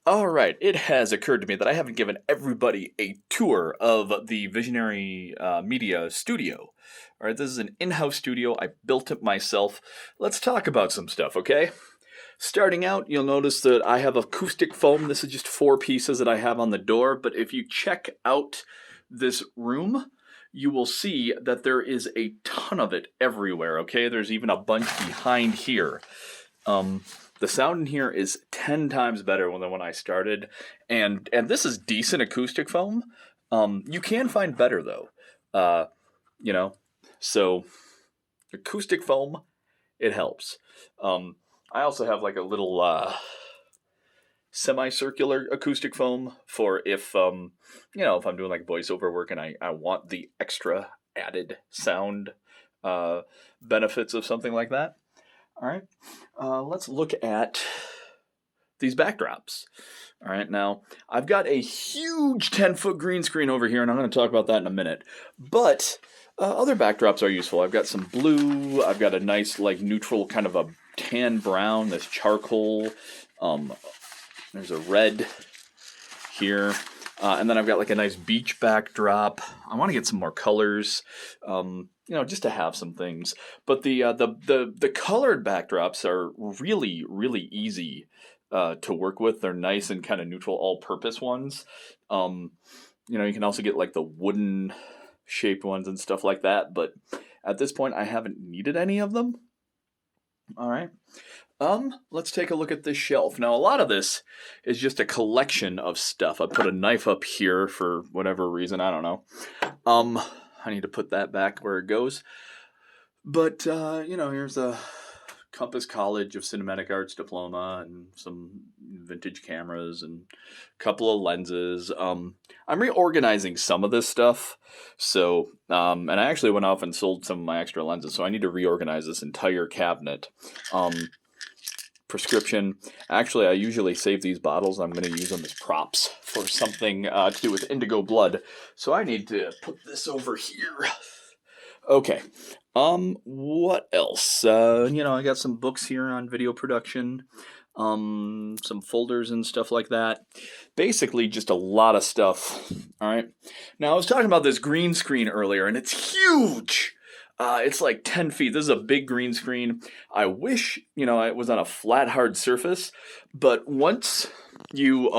All right, it has occurred to me that I haven't given everybody a tour of the Visionary Media studio. All right, this is an in-house studio. I built it myself. Let's talk about some stuff, okay? Starting out, you'll notice that I have acoustic foam. This is just 4 pieces that I have on the door, but if you check out this room, you will see that there is a ton of it everywhere, okay? There's even a bunch behind here. The sound in here is 10 times better than when I started, and this is decent acoustic foam. You can find better though, you know. So acoustic foam, it helps. I also have like a little semicircular acoustic foam for if if I'm doing like voiceover work and I want the extra added sound benefits of something like that. All right, let's look at these backdrops. All right, now I've got a huge 10-foot green screen over here, and I'm going to talk about that in a minute. But other backdrops are useful. I've got some blue. I've got a nice like neutral kind of a tan brown, this charcoal. There's a red here. And then I've got like a nice beach backdrop. I want to get some more colors, just to have some things. But the colored backdrops are really, really easy to work with. They're nice and kind of neutral, all-purpose ones. You can also get like the wooden shaped ones and stuff like that. But at this point, I haven't needed any of them. All right. Let's take a look at this shelf. Now, a lot of this is just a collection of stuff. I put a knife up here for whatever reason. I don't know. I need to put that back where it goes. But, here's a Compass College of Cinematic Arts diploma and some vintage cameras and a couple of lenses. I'm reorganizing some of this stuff. So, and I actually went off and sold some of my extra lenses. So I need to reorganize this entire cabinet. Prescription. Actually, I usually save these bottles. I'm going to use them as props for something to do with indigo blood. So I need to put this over here. Okay. What else? I got some books here on video production. Some folders and stuff like that. Basically, just a lot of stuff. All right. Now, I was talking about this green screen earlier, and it's huge. It's like 10 feet. This is a big green screen. I wish, it was on a flat, hard surface. But once you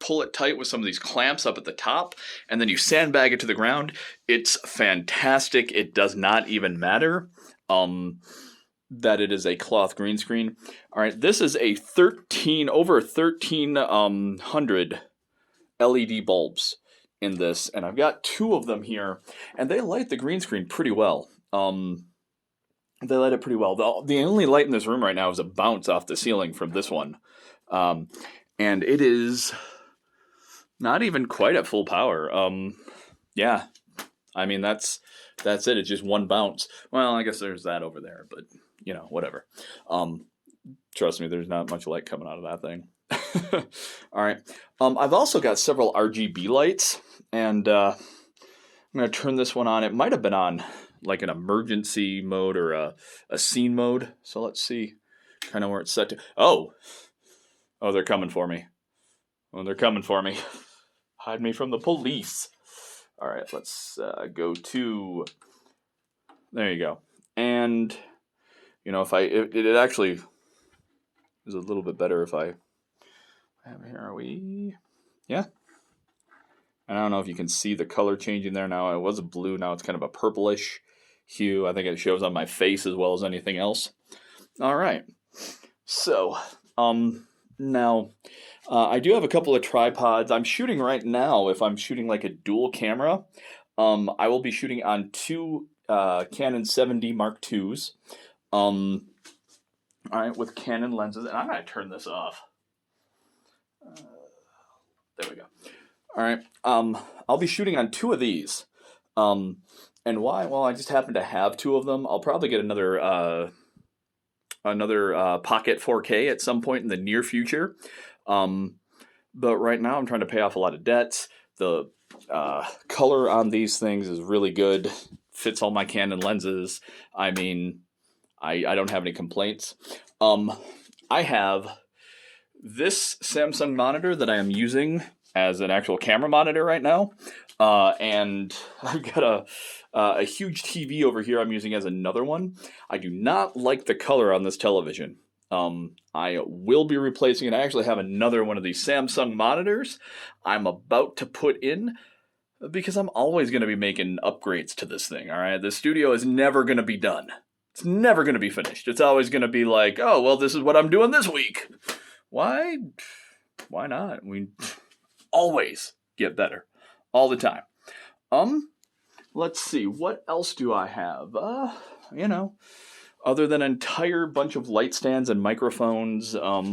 pull it tight with some of these clamps up at the top, and then you sandbag it to the ground, it's fantastic. It does not even matter that it is a cloth green screen. All right, this is a over 1,300 LED bulbs in this, and I've got 2 of them here, and they light the green screen pretty well. They light it pretty well. The only light in this room right now is a bounce off the ceiling from this one, and it is not even quite at full power. Yeah, I mean that's it. It's just one bounce. Well, I guess there's that over there, but whatever. Trust me, there's not much light coming out of that thing. All right. I've also got several RGB lights, and I'm going to turn this one on. It might have been on like an emergency mode or a scene mode. So let's see kind of where it's set to. Oh, they're coming for me. They're coming for me. Hide me from the police. All right, let's go to, there you go. And, if it actually is a little bit better if I here are we? Yeah. And I don't know if you can see the color changing there now. It was a blue. Now it's kind of a purplish hue. I think it shows on my face as well as anything else. All right. So, now, I do have a couple of tripods. I'm shooting right now. If I'm shooting like a dual camera, I will be shooting on 2 Canon 7D Mark IIs. All right, with Canon lenses. And I'm going to turn this off. There we go. All right. I'll be shooting on 2 of these. And why? Well, I just happen to have 2 of them. I'll probably get another Pocket 4K at some point in the near future. But right now I'm trying to pay off a lot of debts. The color on these things is really good. Fits all my Canon lenses. I mean, I don't have any complaints. I have this Samsung monitor that I am using as an actual camera monitor right now, and I've got a huge TV over here I'm using as another one. I do not like the color on this television. I will be replacing it. I actually have another one of these Samsung monitors I'm about to put in because I'm always going to be making upgrades to this thing, all right? The studio is never going to be done. It's never going to be finished. It's always going to be like, oh, well, this is what I'm doing this week. Why? Why not? We always get better. All the time. Let's see. What else do I have? Other than an entire bunch of light stands and microphones. All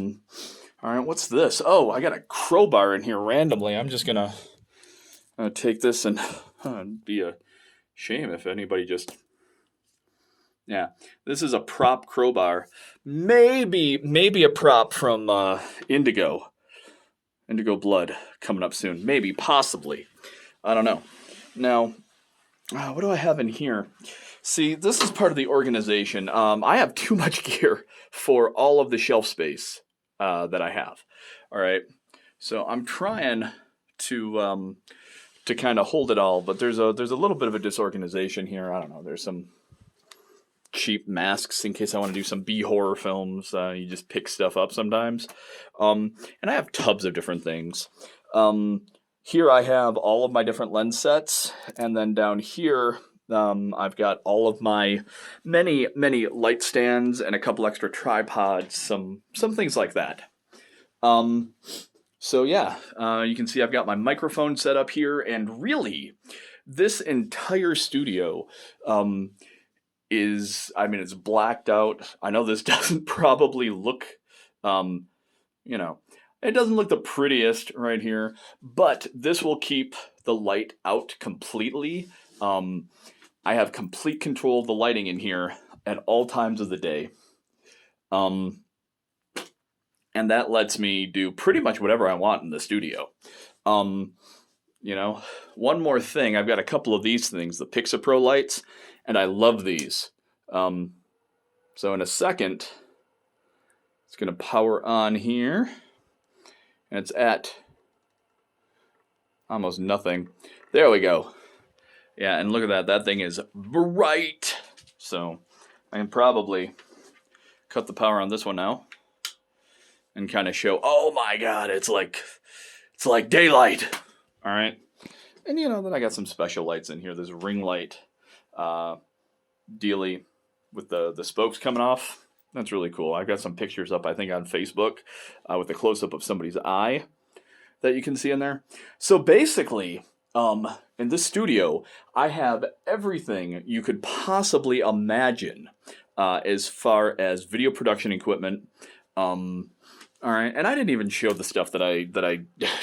right, what's this? Oh, I got a crowbar in here randomly. I'm just going to take this and it'd be a shame if anybody just... Yeah, this is a prop crowbar. Maybe a prop from Indigo Blood coming up soon. Maybe, possibly. I don't know. Now, what do I have in here? See, this is part of the organization. I have too much gear for all of the shelf space that I have. All right, so I'm trying to kind of hold it all, but there's a little bit of a disorganization here. I don't know. There's some cheap masks in case I want to do some B horror films. You just pick stuff up sometimes. And I have tubs of different things. Here I have all of my different lens sets, and then down here I've got all of my many light stands and a couple extra tripods, some things like that. So yeah, you can see I've got my microphone set up here, and really this entire studio it's blacked out. I know this doesn't probably look, it doesn't look the prettiest right here, but this will keep the light out completely. I have complete control of the lighting in here at all times of the day. And that lets me do pretty much whatever I want in the studio. One more thing, I've got a couple of these things, the Pixapro Lights, and I love these. So in a second, it's going to power on here, and it's at almost nothing. There we go. Yeah, and look at that. That thing is bright. So I can probably cut the power on this one now and kind of show, oh my God, it's like daylight. All right. And then I got some special lights in here. There's a ring light dealy with the spokes coming off. That's really cool. I've got some pictures up, I think, on Facebook with a close-up of somebody's eye that you can see in there. So basically, in this studio, I have everything you could possibly imagine as far as video production equipment. All right, and I didn't even show the stuff that I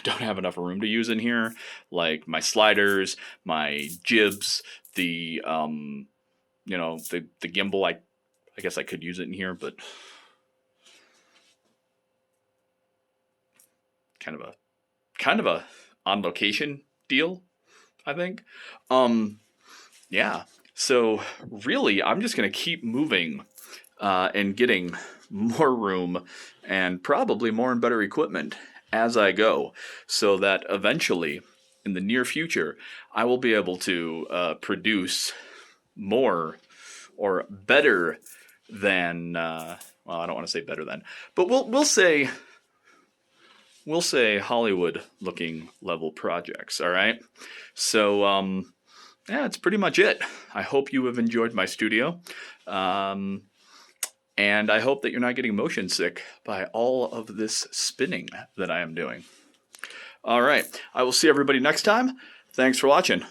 don't have enough room to use in here, like my sliders, my jibs, the gimbal. I guess I could use it in here, but kind of a on location deal, I think. Yeah. So really, I'm just gonna keep moving and getting more room and probably more and better equipment as I go, so that eventually, in the near future, I will be able to produce more or better than. Well, I don't want to say better than, but we'll say Hollywood-looking level projects. All right, so yeah, that's pretty much it. I hope you have enjoyed my studio. And I hope that you're not getting motion sick by all of this spinning that I am doing. All right. I will see everybody next time. Thanks for watching.